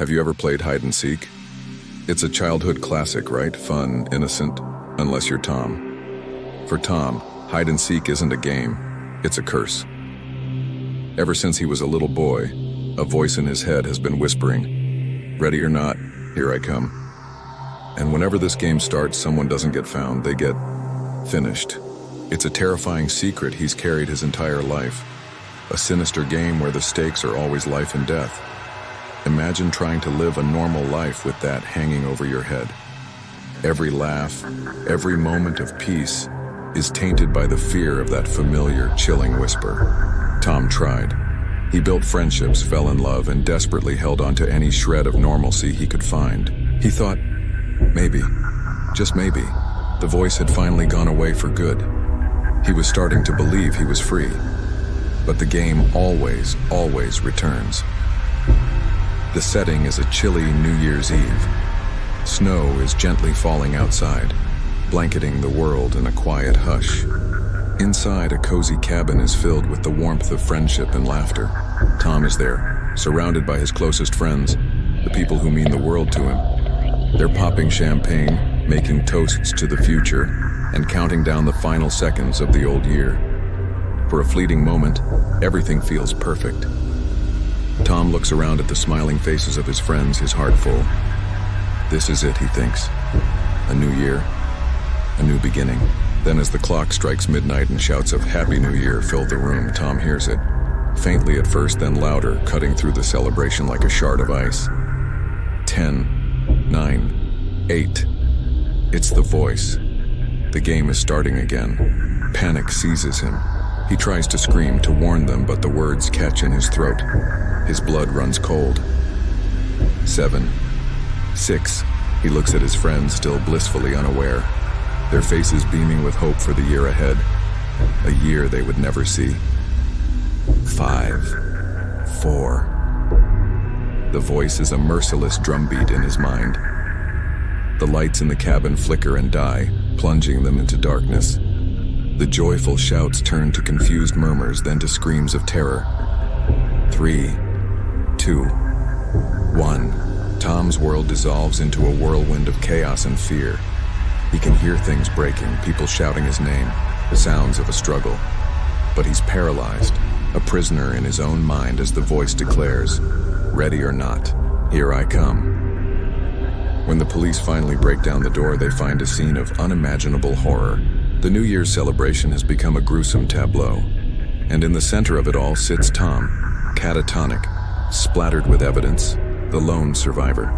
Have you ever played hide and seek? It's a childhood classic, right? Fun, innocent, unless you're Tom. For Tom, hide and seek isn't a game, it's a curse. Ever since he was a little boy, a voice in his head has been whispering, "Ready or not, here I come." And whenever this game starts, someone doesn't get found, they get finished. It's a terrifying secret he's carried his entire life. A sinister game where the stakes are always life and death. Imagine trying to live a normal life with that hanging over your head. Every laugh, every moment of peace is tainted by the fear of that familiar, chilling whisper. Tom tried. He built friendships, fell in love, and desperately held on to any shred of normalcy he could find. He thought, maybe, just maybe, the voice had finally gone away for good. He was starting to believe he was free. But the game always, always returns. The setting is a chilly New Year's Eve. Snow is gently falling outside, blanketing the world in a quiet hush. Inside, a cozy cabin is filled with the warmth of friendship and laughter. Tom is there, surrounded by his closest friends, the people who mean the world to him. They're popping champagne, making toasts to the future, and counting down the final seconds of the old year. For a fleeting moment, everything feels perfect. Tom looks around at the smiling faces of his friends, his heart full. This is it, he thinks. A new year, a new beginning. Then as the clock strikes midnight and shouts of "Happy New Year" fill the room, Tom hears it. Faintly at first, then louder, cutting through the celebration like a shard of ice. 10, 9, 8. It's the voice. The game is starting again. Panic seizes him. He tries to scream, to warn them, but the words catch in his throat. His blood runs cold. 7, 6. He looks at his friends, still blissfully unaware. Their faces beaming with hope for the year ahead. A year they would never see. 5, 4. The voice is a merciless drumbeat in his mind. The lights in the cabin flicker and die, plunging them into darkness. The joyful shouts turn to confused murmurs, then to screams of terror. 3, 2, 1. Tom's world dissolves into a whirlwind of chaos and fear. He can hear things breaking, people shouting his name, sounds of a struggle. But he's paralyzed, a prisoner in his own mind as the voice declares, "Ready or not, here I come." When the police finally break down the door, they find a scene of unimaginable horror. The New Year's celebration has become a gruesome tableau. And in the center of it all sits Tom, catatonic, splattered with evidence, the lone survivor.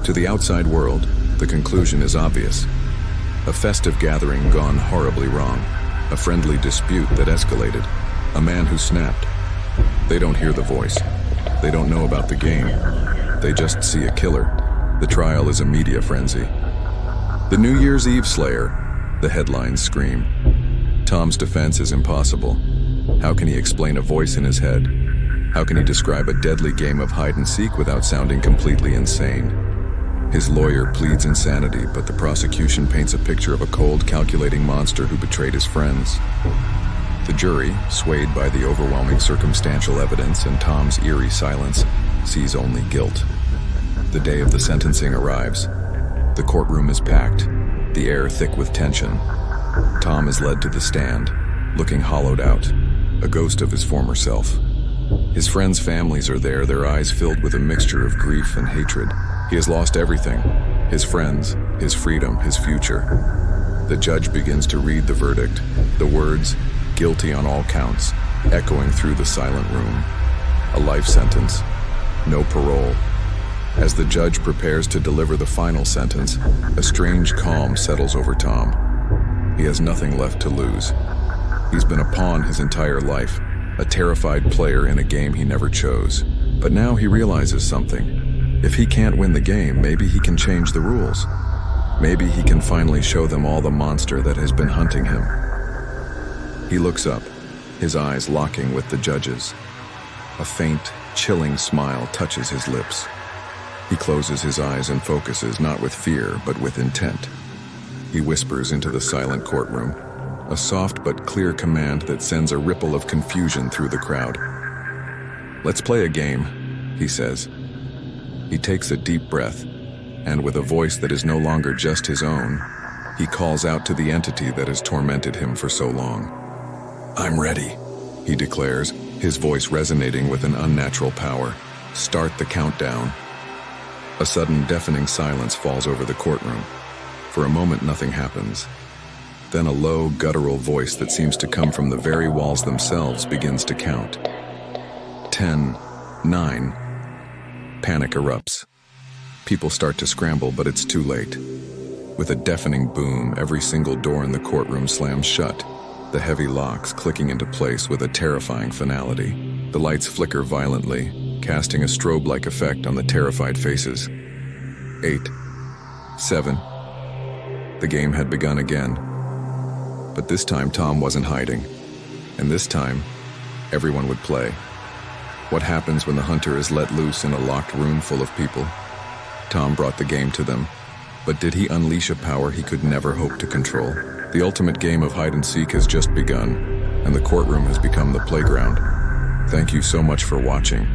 To the outside world, the conclusion is obvious. A festive gathering gone horribly wrong. A friendly dispute that escalated. A man who snapped. They don't hear the voice. They don't know about the game. They just see a killer. The trial is a media frenzy. The New Year's Eve Slayer, the headlines scream. Tom's defense is impossible. How can he explain a voice in his head? How can he describe a deadly game of hide and seek without sounding completely insane? His lawyer pleads insanity, but the prosecution paints a picture of a cold, calculating monster who betrayed his friends. The jury, swayed by the overwhelming circumstantial evidence and Tom's eerie silence, sees only guilt. The day of the sentencing arrives. The courtroom is packed, the air thick with tension. Tom is led to the stand, looking hollowed out, a ghost of his former self. His friends' families are there, their eyes filled with a mixture of grief and hatred. He has lost everything, his friends, his freedom, his future. The judge begins to read the verdict, the words, "Guilty on all counts," echoing through the silent room. A life sentence, no parole. As the judge prepares to deliver the final sentence, a strange calm settles over Tom. He has nothing left to lose. He's been a pawn his entire life, a terrified player in a game he never chose. But now he realizes something. If he can't win the game, maybe he can change the rules. Maybe he can finally show them all the monster that has been hunting him. He looks up, his eyes locking with the judge's. A faint, chilling smile touches his lips. He closes his eyes and focuses, not with fear, but with intent. He whispers into the silent courtroom, a soft but clear command that sends a ripple of confusion through the crowd. "Let's play a game," he says. He takes a deep breath, and with a voice that is no longer just his own, he calls out to the entity that has tormented him for so long. "I'm ready," he declares, his voice resonating with an unnatural power. "Start the countdown." A sudden deafening silence falls over the courtroom. For a moment, nothing happens. Then a low, guttural voice that seems to come from the very walls themselves begins to count. 10, 9. Panic erupts. People start to scramble, but it's too late. With a deafening boom, every single door in the courtroom slams shut, the heavy locks clicking into place with a terrifying finality. The lights flicker violently, casting a strobe-like effect on the terrified faces. 8, 7. The game had begun again. But this time Tom wasn't hiding. And this time, everyone would play. What happens when the hunter is let loose in a locked room full of people? Tom brought the game to them. But did he unleash a power he could never hope to control? The ultimate game of hide and seek has just begun, and the courtroom has become the playground. Thank you so much for watching.